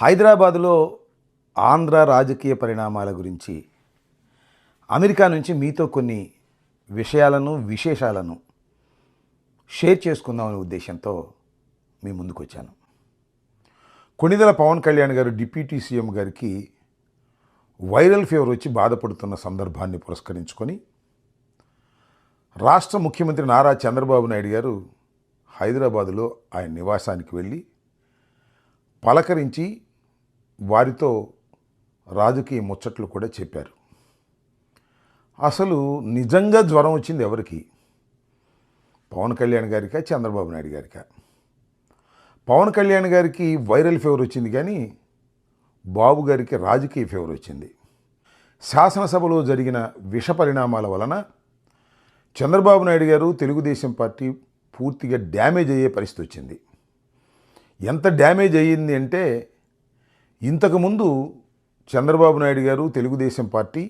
హైదరాబాదులో ఆంధ్ర రాజకీయ పరిణామాల గురించి అమెరికా నుంచి మీతో కొన్ని విశేషాలను షేర్ చేసుకుందామనే ఉద్దేశంతో మీ ముందుకు వచ్చాను. కొణిదెల పవన్ కళ్యాణ్ గారు డిప్యూటీ సీఎం గారికి వైరల్ ఫీవర్ వచ్చి బాధపడుతున్న సందర్భాన్ని పురస్కరించుకొని రాష్ట్ర ముఖ్యమంత్రి నారా చంద్రబాబు నాయుడు గారు హైదరాబాదులో ఆయన నివాసానికి వెళ్ళి పలకరించి వారితో రాజకీయ ముచ్చట్లు కూడా చెప్పారు. అసలు నిజంగా జ్వరం వచ్చింది ఎవరికి? పవన్ కళ్యాణ్ గారికా, చంద్రబాబు నాయుడు గారికా? పవన్ కళ్యాణ్ గారికి వైరల్ ఫీవర్ వచ్చింది, కానీ బాబు గారికి రాజకీయ ఫీవర్ వచ్చింది. శాసనసభలో జరిగిన విష పరిణామాల వలన చంద్రబాబు నాయుడు గారు తెలుగుదేశం పార్టీ పూర్తిగా డ్యామేజ్ అయ్యే పరిస్థితి వచ్చింది. ఎంత డ్యామేజ్ అయ్యింది అంటే, ఇంతకుముందు Chandrababu Naidu garu, Telugu Desam party,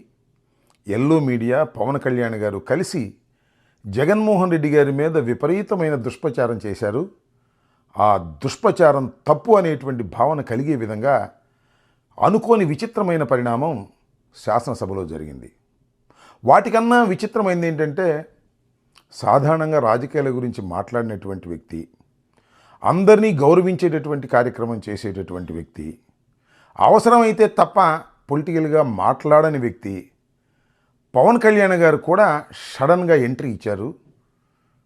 yellow media, Pawan Kalyan garu కలిసి జగన్మోహన్ రెడ్డి గారి మీద విపరీతమైన దుష్ప్రచారం చేశారు. ఆ దుష్ప్రచారం తప్పు అనేటువంటి భావన కలిగే విధంగా అనుకోని విచిత్రమైన పరిణామం శాసనసభలో జరిగింది. వాటికన్నా విచిత్రమైనది ఏంటంటే, సాధారణంగా రాజకీయాల గురించి మాట్లాడినటువంటి వ్యక్తి, అందరినీ గౌరవించేటటువంటి కార్యక్రమం చేసేటటువంటి వ్యక్తి, అవసరమైతే తప్ప పొలిటికల్గా మాట్లాడని వ్యక్తి పవన్ కళ్యాణ్ గారు కూడా సడన్గా ఎంట్రీ ఇచ్చారు.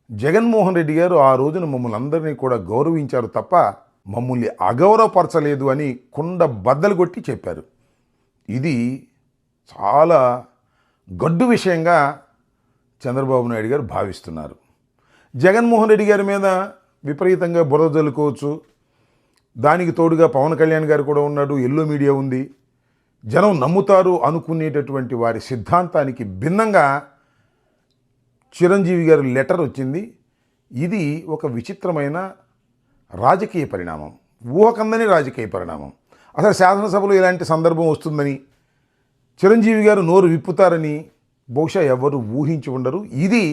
జగన్మోహన్ రెడ్డి గారు ఆ రోజున మమ్మల్ని అందరినీ కూడా గౌరవించారు తప్ప మమ్మల్ని అగౌరవపరచలేదు అని కుండ బద్దలు కొట్టి చెప్పారు. ఇది చాలా గడ్డు విషయంగా చంద్రబాబు నాయుడు గారు భావిస్తున్నారు. జగన్మోహన్ రెడ్డి గారి మీద విపరీతంగా బురద జల్లుకోవచ్చు, దానికి తోడుగా పవన్ కళ్యాణ్ గారు కూడా ఉన్నాడు, ఎల్లో మీడియా ఉంది, జనం నమ్ముతారు అనుకునేటటువంటి వారి సిద్ధాంతానికి భిన్నంగా చిరంజీవి గారి లెటర్ వచ్చింది. ఇది ఒక విచిత్రమైన రాజకీయ పరిణామం, ఊహకందని రాజకీయ పరిణామం. అసలు శాసనసభలో ఇలాంటి సందర్భం వస్తుందని, చిరంజీవి గారు నోరు విప్పుతారని బహుశా ఎవరు ఊహించి ఉండరు. ఇది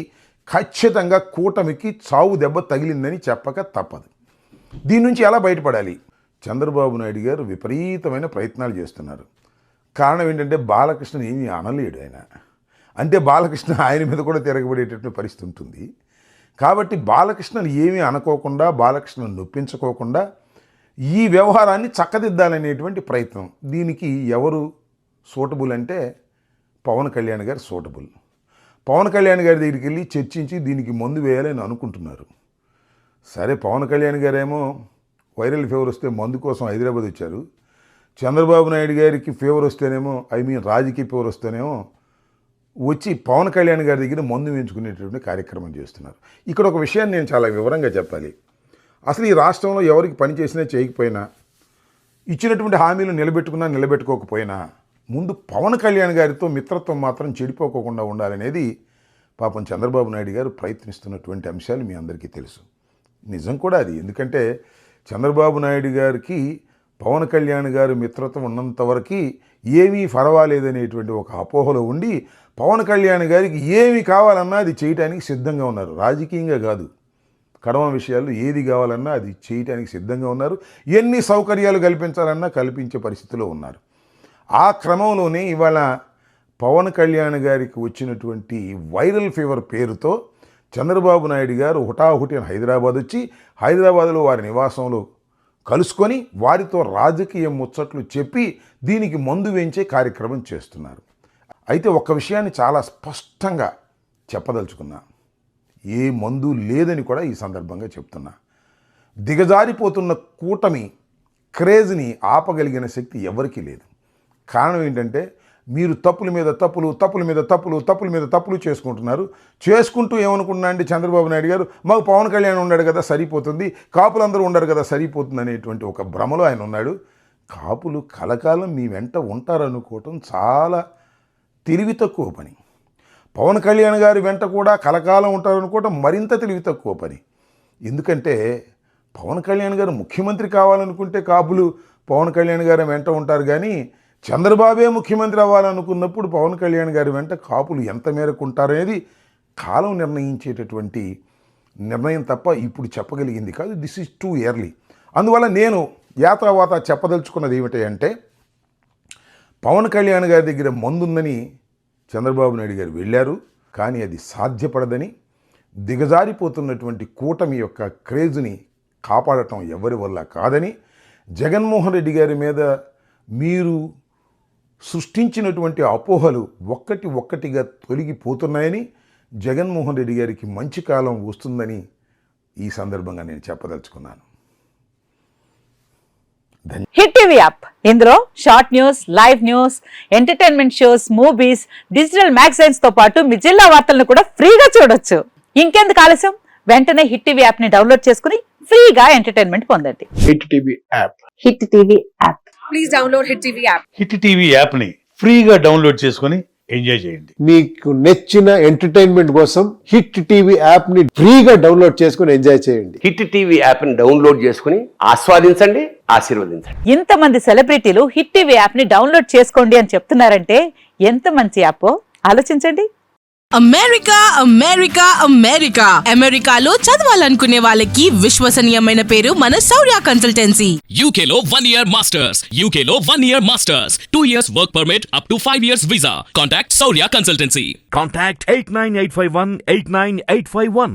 ఖచ్చితంగా కూటమికి చావు దెబ్బ తగిలిందని చెప్పక తప్పదు. దీని నుంచి ఎలా బయటపడాలి? చంద్రబాబు నాయుడు గారు విపరీతమైన ప్రయత్నాలు చేస్తున్నారు. కారణం ఏంటంటే, బాలకృష్ణ ఏమీ అనలేడు ఆయన. అంటే బాలకృష్ణ ఆయన మీద కూడా తిరగబడేటటువంటి పరిస్థితి ఉంటుంది. కాబట్టి బాలకృష్ణను ఏమీ అనుకోకుండా, బాలకృష్ణను నొప్పించుకోకుండా ఈ వ్యవహారాన్ని చక్కదిద్దాలనేటువంటి ప్రయత్నం. దీనికి ఎవరు సూటబుల్ అంటే పవన్ కళ్యాణ్ గారు సూటబుల్. పవన్ కళ్యాణ్ గారి దగ్గరికి వెళ్ళి చర్చించి దీనికి మందు వేయాలని అనుకుంటున్నారు. సరే, పవన్ కళ్యాణ్ గారేమో వైరల్ ఫీవర్ వస్తే మందు కోసం హైదరాబాద్ వచ్చారు. చంద్రబాబు నాయుడు గారికి ఫీవర్ వస్తేనేమో, రాజకీయ ఫీవర్ వస్తేనేమో వచ్చి పవన్ కళ్యాణ్ గారి దగ్గర మందు వేయించుకునేటటువంటి కార్యక్రమం చేస్తున్నారు. ఇక్కడ ఒక విషయాన్ని నేను చాలా వివరంగా చెప్పాలి. అసలు ఈ రాష్ట్రంలో ఎవరికి పని చేసినా చేయకపోయినా, ఇచ్చినటువంటి హామీలు నిలబెట్టుకున్నా నిలబెట్టుకోకపోయినా, ముందు పవన్ కళ్యాణ్ గారితో మిత్రత్వం మాత్రం చెడిపోకుండా ఉండాలనేది పాపం చంద్రబాబు నాయుడు గారు ప్రయత్నిస్తున్నటువంటి అంశాలు మీ అందరికీ తెలుసు. నిజం కూడా అది. ఎందుకంటే చంద్రబాబు నాయుడు గారికి పవన్ కళ్యాణ్ గారు మిత్రత్వం ఉన్నంతవరకు ఏమీ పర్వాలేదనేటువంటి ఒక అపోహలో ఉండి పవన్ కళ్యాణ్ గారికి ఏమి కావాలన్నా అది చేయటానికి సిద్ధంగా ఉన్నారు. రాజకీయంగా కాదు, కడమ విషయాలు ఏది కావాలన్నా అది చేయటానికి సిద్ధంగా ఉన్నారు. ఎన్ని సౌకర్యాలు కల్పించాలన్నా కల్పించే పరిస్థితిలో ఉన్నారు. ఆ క్రమంలోనే ఇవాళ పవన్ కళ్యాణ్ గారికి వచ్చినటువంటి వైరల్ ఫీవర్ పేరుతో చంద్రబాబు నాయుడు గారు హుటాహుటిన హైదరాబాద్ వచ్చి హైదరాబాద్లో వారి నివాసంలో కలుసుకొని వారితో రాజకీయ ముచ్చట్లు చెప్పి దీనికి మందు వేయించే కార్యక్రమం చేస్తున్నారు. అయితే ఒక్క విషయాన్ని చాలా స్పష్టంగా చెప్పదలుచుకున్నా, ఏ మందు లేదని కూడా ఈ సందర్భంగా చెప్తున్నా. దిగజారిపోతున్న కూటమి క్రేజ్ని ఆపగలిగిన శక్తి ఎవరికీ లేదు. కారణం ఏంటంటే, మీరు తప్పుల మీద తప్పులు చేసుకుంటున్నారు. చేసుకుంటూ ఏమనుకున్నా అంటే చంద్రబాబు నాయుడు గారు, మాకు పవన్ కళ్యాణ్ ఉన్నాడు కదా సరిపోతుంది, కాపులందరూ ఉండరు కదా సరిపోతుంది అనేటువంటి ఒక భ్రమలో ఆయన ఉన్నాడు. కాపులు కలకాలం మీ వెంట ఉంటారనుకోవటం చాలా తెలివి తక్కువ పని. పవన్ కళ్యాణ్ గారి వెంట కూడా కలకాలం ఉంటారనుకోవటం మరింత తెలివి తక్కువ పని. ఎందుకంటే పవన్ కళ్యాణ్ గారు ముఖ్యమంత్రి కావాలనుకుంటే కాపులు పవన్ కళ్యాణ్ గారి వెంట ఉంటారు, కానీ చంద్రబాబే ముఖ్యమంత్రి అవ్వాలనుకున్నప్పుడు పవన్ కళ్యాణ్ గారి వెంట కాపులు ఎంత మేరకు ఉంటారనేది కాలం నిర్ణయించేటటువంటి నిర్ణయం తప్ప ఇప్పుడు చెప్పగలిగింది కాదు. This is too early. అందువల్ల నేను యాత్రావాత చెప్పదలుచుకున్నది ఏమిటి అంటే, పవన్ కళ్యాణ్ గారి దగ్గర మందుందని చంద్రబాబు నాయుడు గారు వెళ్ళారు, కానీ అది సాధ్యపడదని, దిగజారిపోతున్నటువంటి కూటమి యొక్క క్రేజ్ని కాపాడటం ఎవరి వల్ల కాదని, జగన్మోహన్ రెడ్డి గారి మీద మీరు సృష్టించినటువంటి అపోహలు ఒక్కటిగా తొలగిపోతున్నాయని, జగన్మోహన్ రెడ్డి గారికి మంచి కాలం వస్తుందని ఈ సందర్భంగా నేను చెప్పదలుచుకున్నాను. హిట్ టీవీ యాప్, ఇందులో short news, live news, entertainment shows, movies, digital magazines తో పాటు మీ జిల్లా వార్తలను కూడా ఫ్రీగా చూడొచ్చు. ఇంకెందుకు ఆలస్యం, వెంటనే హిట్ టీవీ యాప్ ని డౌన్లోడ్ చేసుకుని ఫ్రీగా ఎంటర్టైన్మెంట్ పొందండి. Hit TV app. Hit TV app. Please download hit TV app. Hit TV యాప్ని ఫ్రీగా డౌన్లోడ్ చేసుకొని ఎంజాయ్ చేయండి. మీకు నచ్చిన ఎంటర్టైన్మెంట్ కోసం హిట్ టీవీ యాప్ ని ఫ్రీగా డౌన్లోడ్ చేసుకొని ఎంజాయ్ చేయండి. హిట్ టీవీ యాప్ ని డౌన్లోడ్ చేసుకుని ఆస్వాదించండి, ఆశీర్వదించండి. ఇంతమంది సెలబ్రిటీలు హిట్ టీవీ యాప్ ని డౌన్లోడ్ చేసుకోండి అని చెప్తున్నారంటే ఎంత మంచి యాప్ ఆలోచించండి. అమెరికా అమెరికాలో చదవాలనుకునే వాళ్ళకి విశ్వసనీయమైన పేరు మన శౌర్య కన్సల్టెన్సీ. UK లో 1 year masters, UK లో 1 year masters, 2 years work permit up to 5 years visa. Contact Saurya Consultancy. Contact 89851 89851.